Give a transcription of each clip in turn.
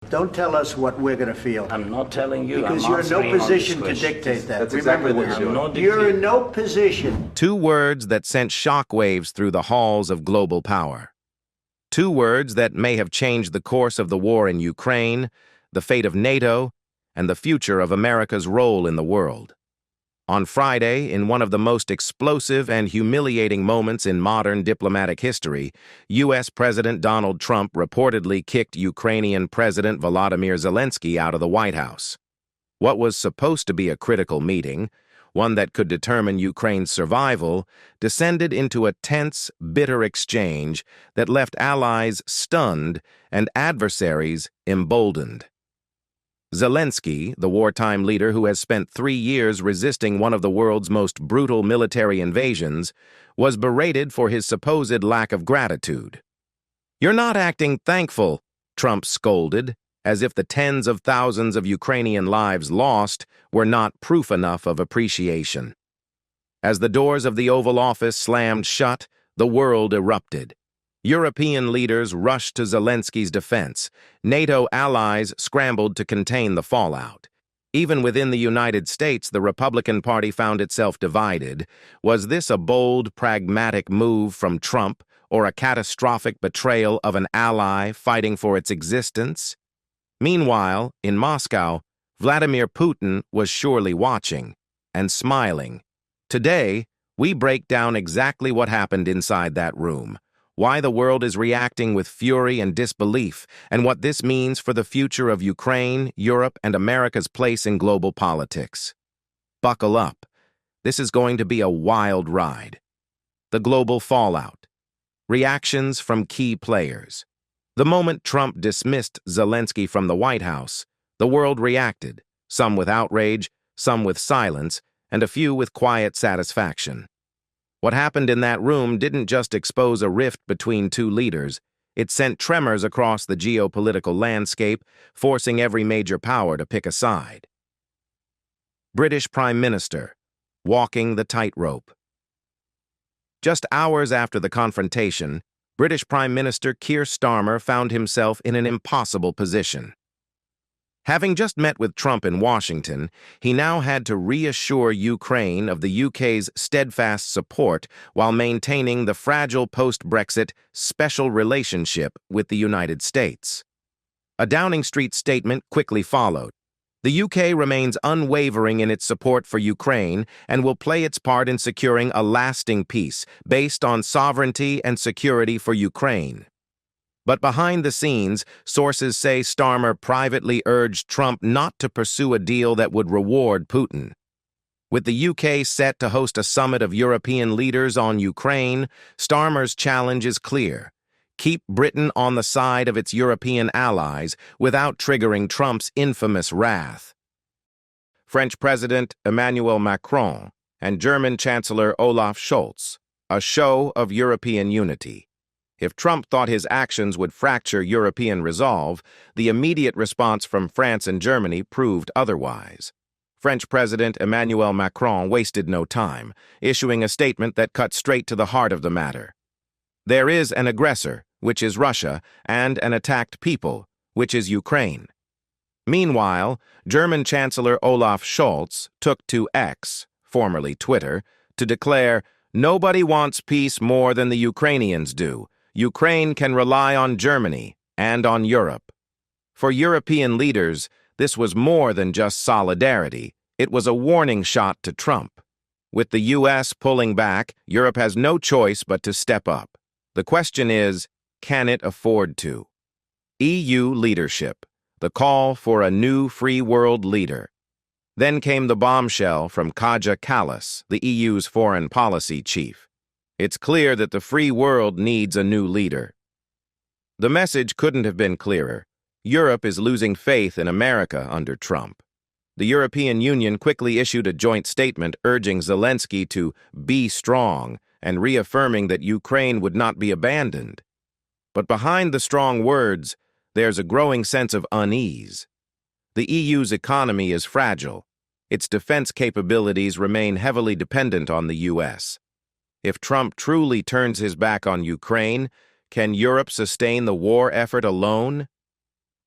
Don't tell us what we're going to feel. I'm not telling you. Because I'm you're in no answering on position this to question. dictate that. That's Remember exactly what this. you're doing. I'm not You're in dictating. no position. Two words that sent shockwaves through the halls of global power. Two words that may have changed the course of the war in Ukraine, the fate of NATO, and the future of America's role in the world. On Friday, in one of the most explosive and humiliating moments in modern diplomatic history, U.S. President Donald Trump reportedly kicked Ukrainian President Volodymyr Zelenskyy out of the White House. What was supposed to be a critical meeting, one that could determine Ukraine's survival, descended into a tense, bitter exchange that left allies stunned and adversaries emboldened. Zelenskyy, the wartime leader who has spent 3 years resisting one of the world's most brutal military invasions, was berated for his supposed lack of gratitude. "You're not acting thankful," Trump scolded, as if the tens of thousands of Ukrainian lives lost were not proof enough of appreciation. As the doors of the Oval Office slammed shut, the world erupted. European leaders rushed to Zelenskyy's defense. NATO allies scrambled to contain the fallout. Even within the United States, the Republican Party found itself divided. Was this a bold, pragmatic move from Trump, or a catastrophic betrayal of an ally fighting for its existence? Meanwhile, in Moscow, Vladimir Putin was surely watching and smiling. Today, we break down exactly what happened inside that room, why the world is reacting with fury and disbelief, and what this means for the future of Ukraine, Europe, and America's place in global politics. Buckle up. This is going to be a wild ride. The global fallout. Reactions from key players. The moment Trump dismissed Zelenskyy from the White House, the world reacted, some with outrage, some with silence, and a few with quiet satisfaction. What happened in that room didn't just expose a rift between two leaders, it sent tremors across the geopolitical landscape, forcing every major power to pick a side. British Prime Minister, walking the tightrope. Just hours after the confrontation, British Prime Minister Keir Starmer found himself in an impossible position. Having just met with Trump in Washington, he now had to reassure Ukraine of the UK's steadfast support while maintaining the fragile post-Brexit special relationship with the United States. A Downing Street statement quickly followed. The UK remains unwavering in its support for Ukraine and will play its part in securing a lasting peace based on sovereignty and security for Ukraine. But behind the scenes, sources say Starmer privately urged Trump not to pursue a deal that would reward Putin. With the UK set to host a summit of European leaders on Ukraine, Starmer's challenge is clear. Keep Britain on the side of its European allies without triggering Trump's infamous wrath. French President Emmanuel Macron and German Chancellor Olaf Scholz, a show of European unity. If Trump thought his actions would fracture European resolve, the immediate response from France and Germany proved otherwise. French President Emmanuel Macron wasted no time, issuing a statement that cut straight to the heart of the matter. There is an aggressor, which is Russia, and an attacked people, which is Ukraine. Meanwhile, German Chancellor Olaf Scholz took to X, formerly Twitter, to declare, "Nobody wants peace more than the Ukrainians do. Ukraine can rely on Germany and on Europe." For European leaders, this was more than just solidarity. It was a warning shot to Trump. With the U.S. pulling back, Europe has no choice but to step up. The question is, can it afford to? EU leadership, the call for a new free world leader. Then came the bombshell from Kaja Kallas, the EU's foreign policy chief. It's clear that the free world needs a new leader. The message couldn't have been clearer. Europe is losing faith in America under Trump. The European Union quickly issued a joint statement urging Zelenskyy to be strong and reaffirming that Ukraine would not be abandoned. But behind the strong words, there's a growing sense of unease. The EU's economy is fragile. Its defense capabilities remain heavily dependent on the U.S. If Trump truly turns his back on Ukraine, can Europe sustain the war effort alone?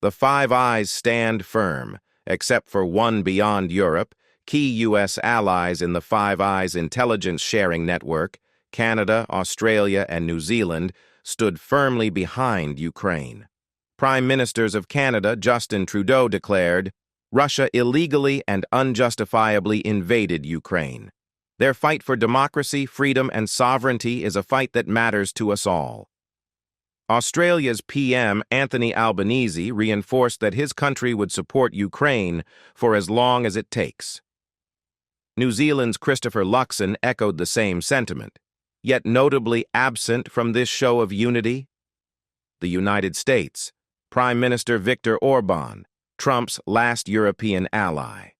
the Five Eyes stand firm, except for one beyond Europe. Key U.S. allies in the Five Eyes intelligence-sharing network, Canada, Australia, and New Zealand, stood firmly behind Ukraine. Prime Ministers of Canada, Justin Trudeau, declared, "Russia illegally and unjustifiably invaded Ukraine. Their fight for democracy, freedom, and sovereignty is a fight that matters to us all." Australia's PM, Anthony Albanese, reinforced that his country would support Ukraine for as long as it takes. New Zealand's Christopher Luxon echoed the same sentiment, yet notably absent from this show of unity. The United States, Prime Minister Viktor Orban, Trump's last European ally.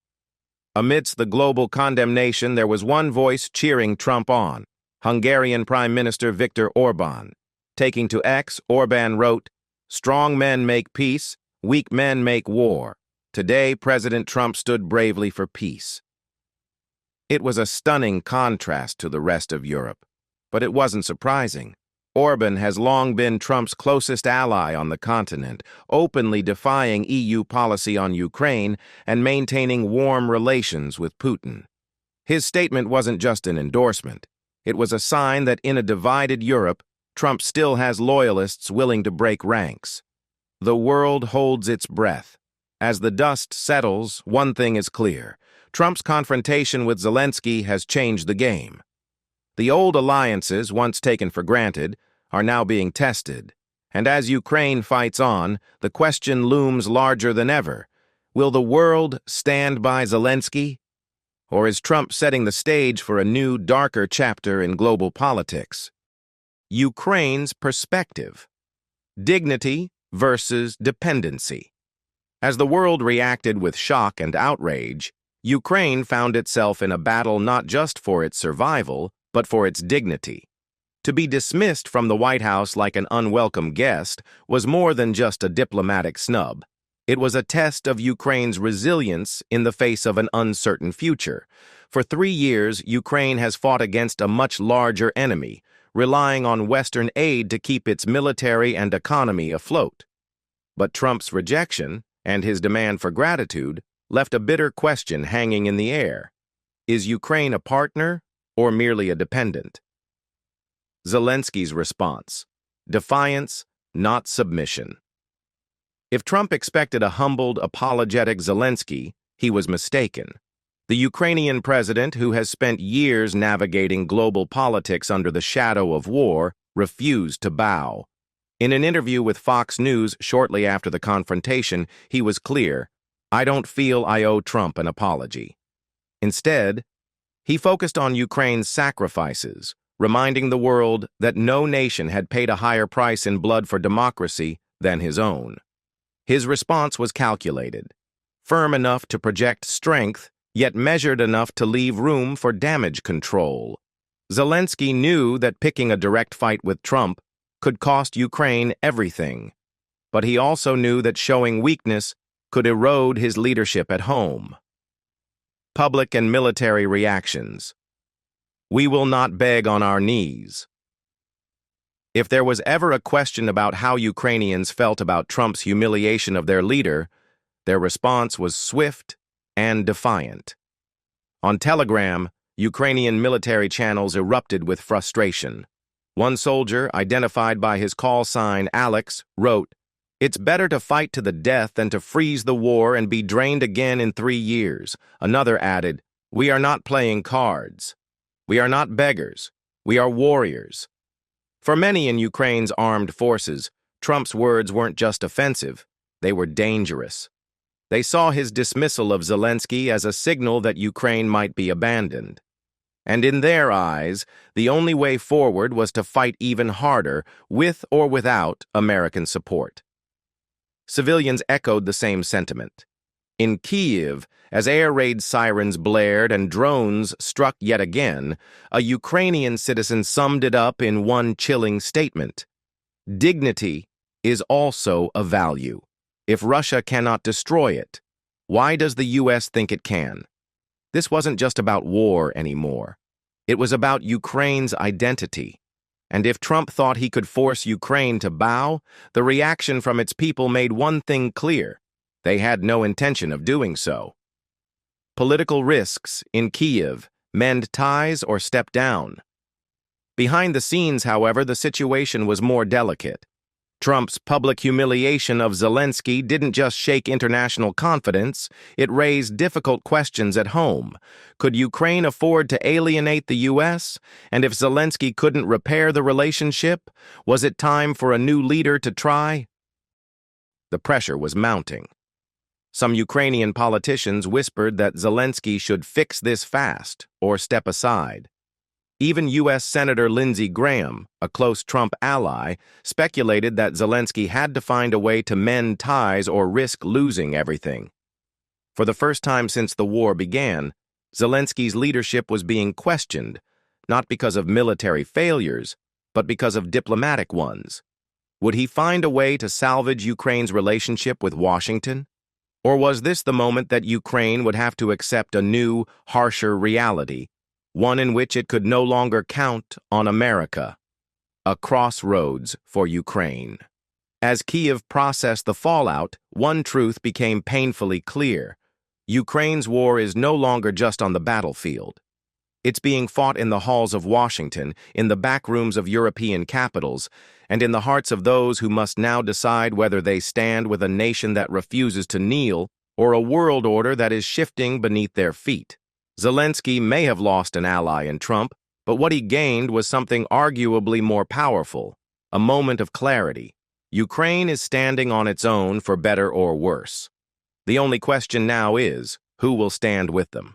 Amidst the global condemnation, there was one voice cheering Trump on, Hungarian Prime Minister Viktor Orban. Taking to X, Orban wrote, "Strong men make peace, weak men make war. Today, President Trump stood bravely for peace." It was a stunning contrast to the rest of Europe, but it wasn't surprising. Orban has long been Trump's closest ally on the continent, openly defying EU policy on Ukraine and maintaining warm relations with Putin. His statement wasn't just an endorsement. It was a sign that in a divided Europe, Trump still has loyalists willing to break ranks. The world holds its breath. As the dust settles, one thing is clear. Trump's confrontation with Zelenskyy has changed the game. The old alliances, once taken for granted, are now being tested. And as Ukraine fights on, the question looms larger than ever. Will the world stand by Zelenskyy? Or is Trump setting the stage for a new, darker chapter in global politics? Ukraine's perspective. Dignity versus dependency. As the world reacted with shock and outrage, Ukraine found itself in a battle not just for its survival, but for its dignity. To be dismissed from the White House like an unwelcome guest was more than just a diplomatic snub. It was a test of Ukraine's resilience in the face of an uncertain future. For 3 years, Ukraine has fought against a much larger enemy, relying on Western aid to keep its military and economy afloat. But Trump's rejection and his demand for gratitude left a bitter question hanging in the air. Is Ukraine a partner or merely a dependent? Zelenskyy's response: defiance, not submission. If Trump expected a humbled, apologetic Zelenskyy, he was mistaken. The Ukrainian president, who has spent years navigating global politics under the shadow of war, refused to bow. In an interview with Fox News shortly after the confrontation, he was clear, "I don't feel I owe Trump an apology." Instead, he focused on Ukraine's sacrifices, reminding the world that no nation had paid a higher price in blood for democracy than his own. His response was calculated, firm enough to project strength, yet measured enough to leave room for damage control. Zelenskyy knew that picking a direct fight with Trump could cost Ukraine everything, but he also knew that showing weakness could erode his leadership at home. Public and military reactions. We will not beg on our knees. If there was ever a question about how Ukrainians felt about Trump's humiliation of their leader, their response was swift and defiant. On Telegram, Ukrainian military channels erupted with frustration. One soldier, identified by his call sign Alex, wrote, "It's better to fight to the death than to freeze the war and be drained again in 3 years." Another added, "We are not playing cards. We are not beggars. We are warriors." For many in Ukraine's armed forces, Trump's words weren't just offensive, they were dangerous. They saw his dismissal of Zelenskyy as a signal that Ukraine might be abandoned. And in their eyes, the only way forward was to fight even harder, with or without American support. Civilians echoed the same sentiment. In Kyiv, as air raid sirens blared and drones struck yet again, a Ukrainian citizen summed it up in one chilling statement: "Dignity is also a value. If Russia cannot destroy it, why does the U.S. think it can?" This wasn't just about war anymore. It was about Ukraine's identity. And if Trump thought he could force Ukraine to bow, the reaction from its people made one thing clear: they had no intention of doing so. Political risks in Kyiv: mend ties or step down. Behind the scenes, however, the situation was more delicate. Trump's public humiliation of Zelenskyy didn't just shake international confidence, it raised difficult questions at home. Could Ukraine afford to alienate the U.S.? And if Zelenskyy couldn't repair the relationship, was it time for a new leader to try? The pressure was mounting. Some Ukrainian politicians whispered that Zelenskyy should fix this fast or step aside. Even U.S. Senator Lindsey Graham, a close Trump ally, speculated that Zelenskyy had to find a way to mend ties or risk losing everything. For the first time since the war began, Zelenskyy's leadership was being questioned, not because of military failures, but because of diplomatic ones. Would he find a way to salvage Ukraine's relationship with Washington? Or was this the moment that Ukraine would have to accept a new, harsher reality, one in which it could no longer count on America? A crossroads for Ukraine. As Kyiv processed the fallout, one truth became painfully clear: Ukraine's war is no longer just on the battlefield. It's being fought in the halls of Washington, in the back rooms of European capitals, and in the hearts of those who must now decide whether they stand with a nation that refuses to kneel or a world order that is shifting beneath their feet. Zelenskyy may have lost an ally in Trump, but what he gained was something arguably more powerful: a moment of clarity. Ukraine is standing on its own, for better or worse. The only question now is, who will stand with them?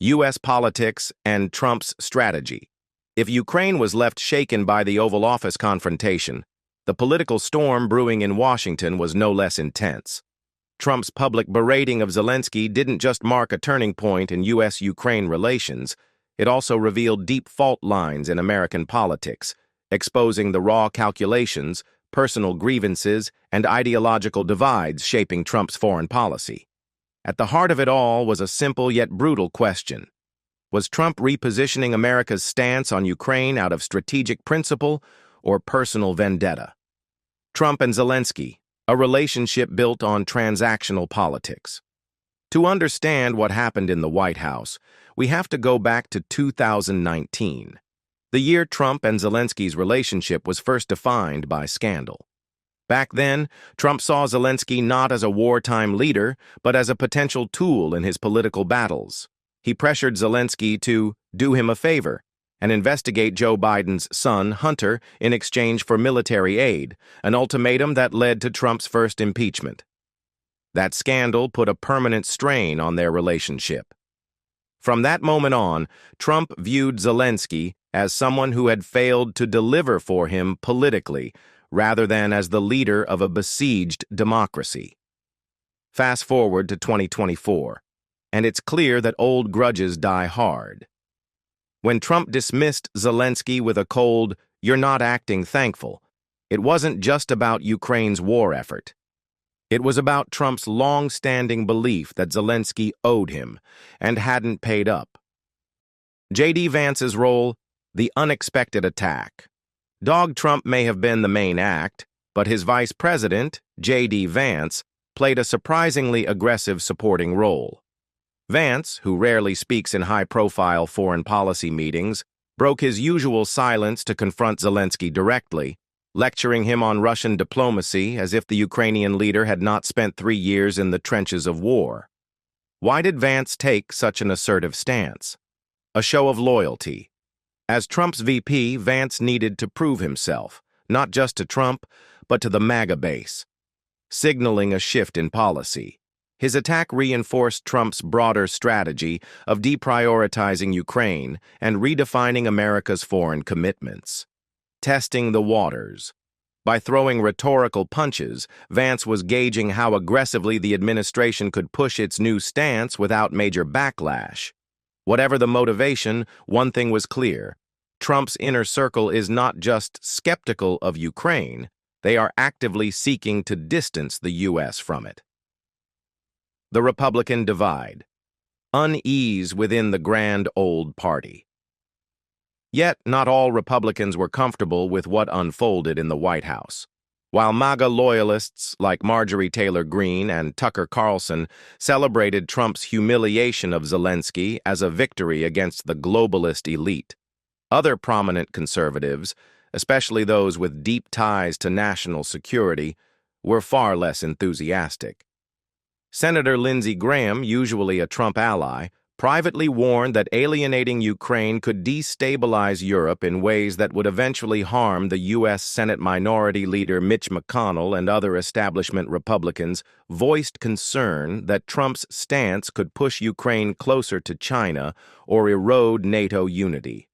U.S. politics and Trump's strategy. If Ukraine was left shaken by the Oval Office confrontation, the political storm brewing in Washington was no less intense. Trump's public berating of Zelenskyy didn't just mark a turning point in U.S.-Ukraine relations, it also revealed deep fault lines in American politics, exposing the raw calculations, personal grievances, and ideological divides shaping Trump's foreign policy. At the heart of it all was a simple yet brutal question: was Trump repositioning America's stance on Ukraine out of strategic principle or personal vendetta? Trump and Zelenskyy, a relationship built on transactional politics. To understand what happened in the White House, we have to go back to 2019, the year Trump and Zelenskyy's relationship was first defined by scandal. Back then, Trump saw Zelenskyy not as a wartime leader, but as a potential tool in his political battles. He pressured Zelenskyy to do him a favor and investigate Joe Biden's son, Hunter, in exchange for military aid, an ultimatum that led to Trump's first impeachment. That scandal put a permanent strain on their relationship. From that moment on, Trump viewed Zelenskyy as someone who had failed to deliver for him politically, rather than as the leader of a besieged democracy. Fast forward to 2024, and it's clear that old grudges die hard. When Trump dismissed Zelenskyy with a cold, "You're not acting thankful," it wasn't just about Ukraine's war effort. It was about Trump's long-standing belief that Zelenskyy owed him and hadn't paid up. J.D. Vance's role: the unexpected attack. Dog Trump may have been the main act, but his vice president, J.D. Vance, played a surprisingly aggressive supporting role. Vance, who rarely speaks in high-profile foreign policy meetings, broke his usual silence to confront Zelenskyy directly, lecturing him on Russian diplomacy as if the Ukrainian leader had not spent 3 years in the trenches of war. Why did Vance take such an assertive stance? A show of loyalty. As Trump's VP, Vance needed to prove himself, not just to Trump, but to the MAGA base, signaling a shift in policy. His attack reinforced Trump's broader strategy of deprioritizing Ukraine and redefining America's foreign commitments. Testing the waters. By throwing rhetorical punches, Vance was gauging how aggressively the administration could push its new stance without major backlash. Whatever the motivation, one thing was clear: Trump's inner circle is not just skeptical of Ukraine, they are actively seeking to distance the U.S. from it. The Republican divide. Unease within the grand old party. Yet, not all Republicans were comfortable with what unfolded in the White House. While MAGA loyalists like Marjorie Taylor Greene and Tucker Carlson celebrated Trump's humiliation of Zelenskyy as a victory against the globalist elite, other prominent conservatives, especially those with deep ties to national security, were far less enthusiastic. Senator Lindsey Graham, usually a Trump ally, privately warned that alienating Ukraine could destabilize Europe in ways that would eventually harm the U.S. Senate Minority Leader Mitch McConnell, and other establishment Republicans voiced concern that Trump's stance could push Ukraine closer to China or erode NATO unity.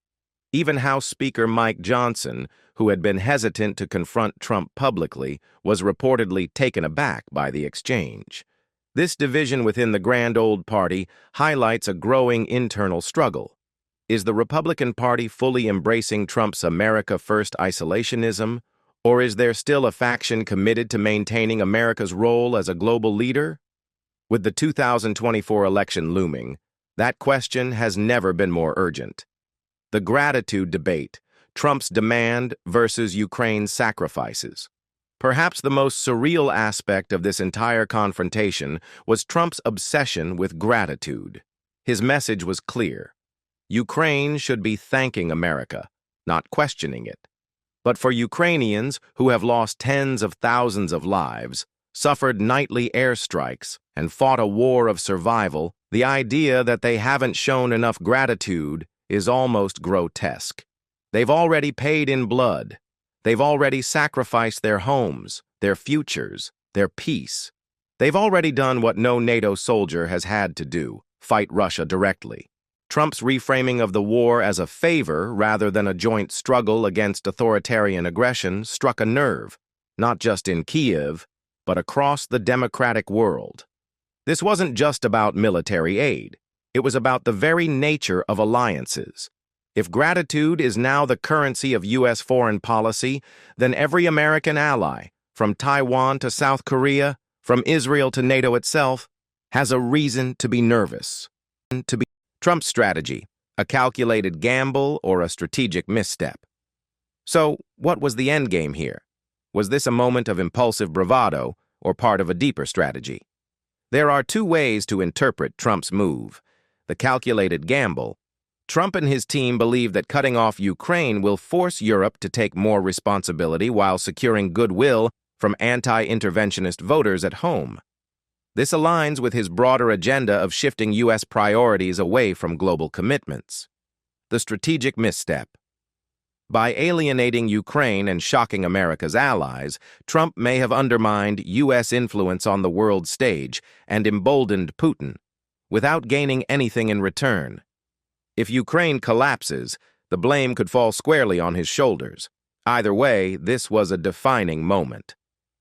Even House Speaker Mike Johnson, who had been hesitant to confront Trump publicly, was reportedly taken aback by the exchange. This division within the Grand Old Party highlights a growing internal struggle. Is the Republican Party fully embracing Trump's America First isolationism, or is there still a faction committed to maintaining America's role as a global leader? With the 2024 election looming, that question has never been more urgent. The gratitude debate, Trump's demand versus Ukraine's sacrifices. Perhaps the most surreal aspect of this entire confrontation was Trump's obsession with gratitude. His message was clear. Ukraine should be thanking America, not questioning it. But for Ukrainians who have lost tens of thousands of lives, suffered nightly airstrikes, and fought a war of survival, the idea that they haven't shown enough gratitude is almost grotesque. They've already paid in blood. They've already sacrificed their homes, their futures, their peace. They've already done what no NATO soldier has had to do, fight Russia directly. Trump's reframing of the war as a favor rather than a joint struggle against authoritarian aggression struck a nerve, not just in Kyiv, but across the democratic world. This wasn't just about military aid. It was about the very nature of alliances. If gratitude is now the currency of U.S. foreign policy, then every American ally, from Taiwan to South Korea, from Israel to NATO itself, has a reason to be nervous. Trump's strategy, a calculated gamble or a strategic misstep. So, what was the endgame here? Was this a moment of impulsive bravado or part of a deeper strategy? There are two ways to interpret Trump's move. The calculated gamble. Trump and his team believe that cutting off Ukraine will force Europe to take more responsibility while securing goodwill from anti-interventionist voters at home. This aligns with his broader agenda of shifting U.S. priorities away from global commitments. The strategic misstep. By alienating Ukraine and shocking America's allies, Trump may have undermined U.S. influence on the world stage and emboldened Putin, without gaining anything in return. If Ukraine collapses, the blame could fall squarely on his shoulders. Either way, this was a defining moment.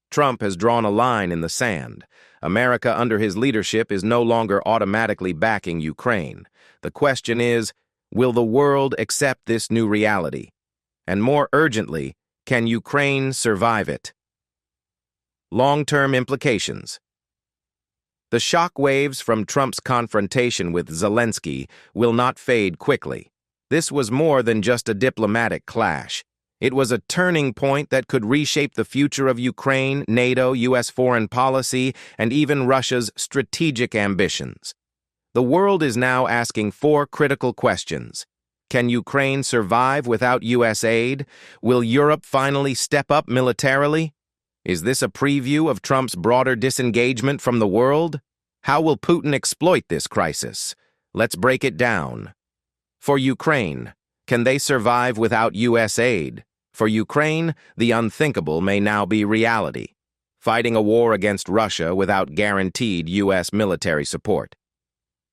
Trump has drawn a line in the sand. America under his leadership is no longer automatically backing Ukraine. The question is, will the world accept this new reality? And more urgently, can Ukraine survive it? Long-term implications. The shock waves from Trump's confrontation with Zelenskyy will not fade quickly. This was more than just a diplomatic clash. It was a turning point that could reshape the future of Ukraine, NATO, U.S. foreign policy, and even Russia's strategic ambitions. The world is now asking four critical questions. Can Ukraine survive without U.S. aid? Will Europe finally step up militarily? Is this a preview of Trump's broader disengagement from the world? How will Putin exploit this crisis? Let's break it down. For Ukraine, can they survive without U.S. aid? For Ukraine, the unthinkable may now be reality. Fighting a war against Russia without guaranteed U.S. military support.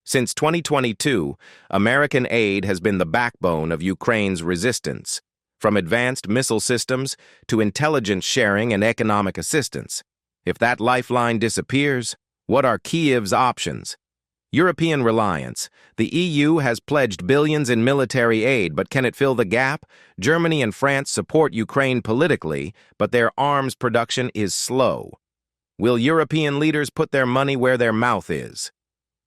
Since 2022, American aid has been the backbone of Ukraine's resistance, from advanced missile systems to intelligence sharing and economic assistance. If that lifeline disappears, what are Kyiv's options? European reliance. The EU has pledged billions in military aid, but can it fill the gap? Germany and France support Ukraine politically, but their arms production is slow. Will European leaders put their money where their mouth is?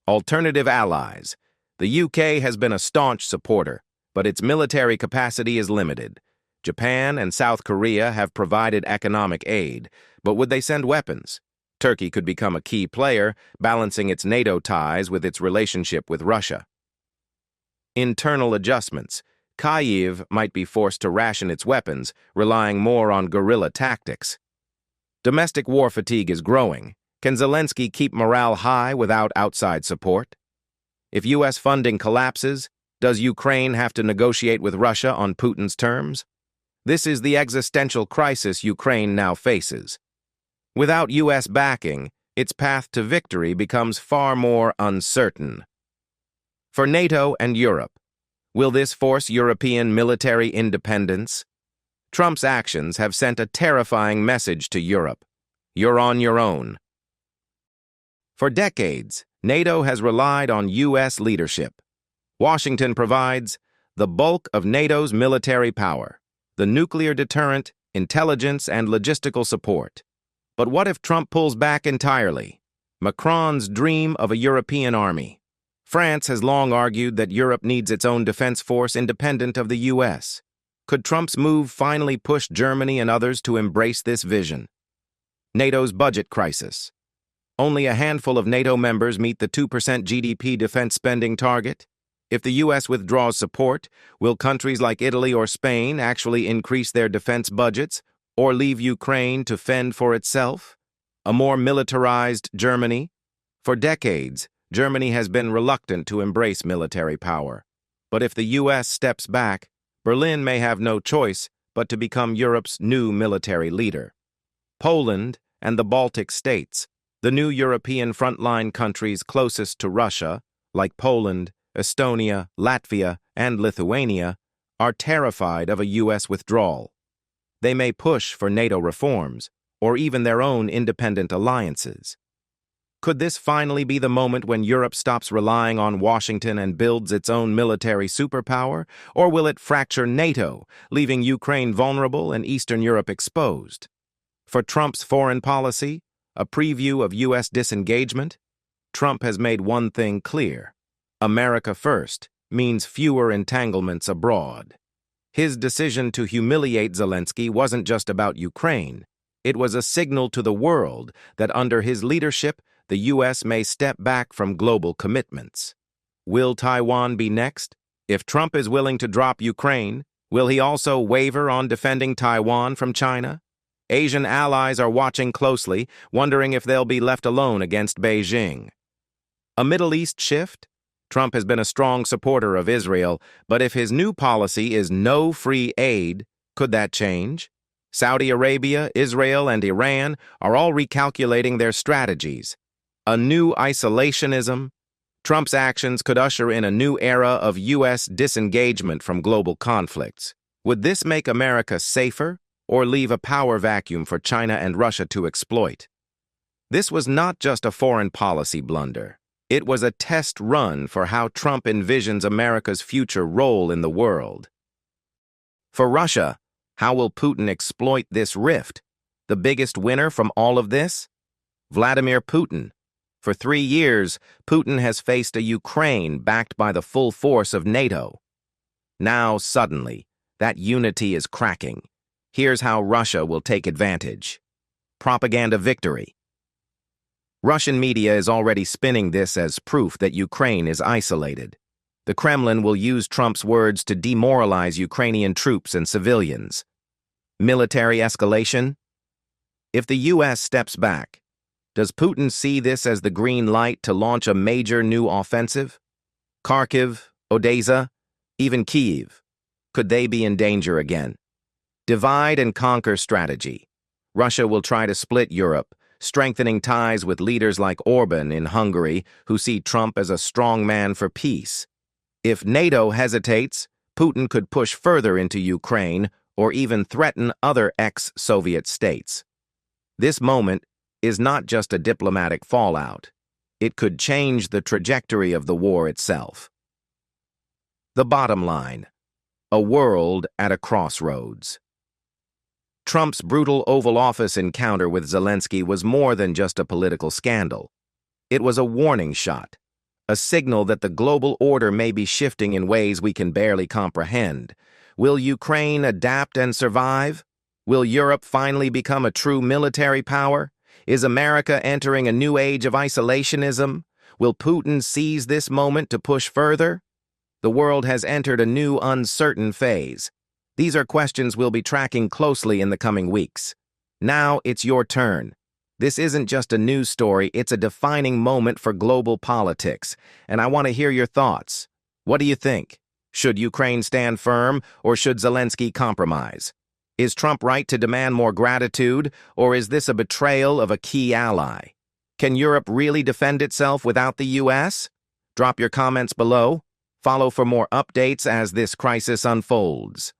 Alternative allies. The UK has been a staunch supporter. but its military capacity is limited. Japan and South Korea have provided economic aid, but would they send weapons? Turkey could become a key player, balancing its NATO ties with its relationship with Russia. Internal adjustments. Kyiv might be forced to ration its weapons, relying more on guerrilla tactics. Domestic war fatigue is growing. Can Zelenskyy keep morale high without outside support? If U.S. funding collapses, does Ukraine have to negotiate with Russia on Putin's terms? This is the existential crisis Ukraine now faces. Without U.S. backing, its path to victory becomes far more uncertain. For NATO and Europe, will this force European military independence? Trump's actions have sent a terrifying message to Europe. You're on your own. For decades, NATO has relied on U.S. leadership. Washington provides the bulk of NATO's military power, the nuclear deterrent, intelligence, and logistical support. But what if Trump pulls back entirely? Macron's dream of a European army. France has long argued that Europe needs its own defense force independent of the U.S. Could Trump's move finally push Germany and others to embrace this vision? NATO's budget crisis. Only a handful of NATO members meet the 2% GDP defense spending target. If the U.S. withdraws support, will countries like Italy or Spain actually increase their defense budgets or leave Ukraine to fend for itself? A more militarized Germany? For decades, Germany has been reluctant to embrace military power. But if the U.S. steps back, Berlin may have no choice but to become Europe's new military leader. Poland and the Baltic states, the new European frontline countries closest to Russia, like Poland, Estonia, Latvia, and Lithuania, are terrified of a U.S. withdrawal. They may push for NATO reforms, or even their own independent alliances. Could this finally be the moment when Europe stops relying on Washington and builds its own military superpower, or will it fracture NATO, leaving Ukraine vulnerable and Eastern Europe exposed? For Trump's foreign policy, a preview of U.S. disengagement, Trump has made one thing clear. America first means fewer entanglements abroad. His decision to humiliate Zelenskyy wasn't just about Ukraine. It was a signal to the world that under his leadership, the U.S. may step back from global commitments. Will Taiwan be next? If Trump is willing to drop Ukraine, will he also waver on defending Taiwan from China? Asian allies are watching closely, wondering if they'll be left alone against Beijing. A Middle East shift? Trump has been a strong supporter of Israel, but if his new policy is no free aid, could that change? Saudi Arabia, Israel, and Iran are all recalculating their strategies. A new isolationism? Trump's actions could usher in a new era of U.S. disengagement from global conflicts. Would this make America safer, or leave a power vacuum for China and Russia to exploit? This was not just a foreign policy blunder. It was a test run for how Trump envisions America's future role in the world. For Russia, how will Putin exploit this rift? The biggest winner from all of this? Vladimir Putin. For 3 years, Putin has faced a Ukraine backed by the full force of NATO. Now, suddenly, that unity is cracking. Here's how Russia will take advantage. Propaganda victory. Russian media is already spinning this as proof that Ukraine is isolated. The Kremlin will use Trump's words to demoralize Ukrainian troops and civilians. Military escalation? If the U.S. steps back, does Putin see this as the green light to launch a major new offensive? Kharkiv, Odessa, even Kyiv. Could they be in danger again? Divide and conquer strategy. Russia will try to split Europe, strengthening ties with leaders like Orban in Hungary, who see Trump as a strong man for peace. If NATO hesitates, Putin could push further into Ukraine or even threaten other ex-Soviet states. This moment is not just a diplomatic fallout. It could change the trajectory of the war itself. The bottom line: a world at a crossroads. Trump's brutal Oval Office encounter with Zelenskyy was more than just a political scandal. It was a warning shot, a signal that the global order may be shifting in ways we can barely comprehend. Will Ukraine adapt and survive? Will Europe finally become a true military power? Is America entering a new age of isolationism? Will Putin seize this moment to push further? The world has entered a new uncertain phase. These are questions we'll be tracking closely in the coming weeks. Now it's your turn. This isn't just a news story, it's a defining moment for global politics, and I want to hear your thoughts. What do you think? Should Ukraine stand firm, or should Zelenskyy compromise? Is Trump right to demand more gratitude, or is this a betrayal of a key ally? Can Europe really defend itself without the U.S.? Drop your comments below. Follow for more updates as this crisis unfolds.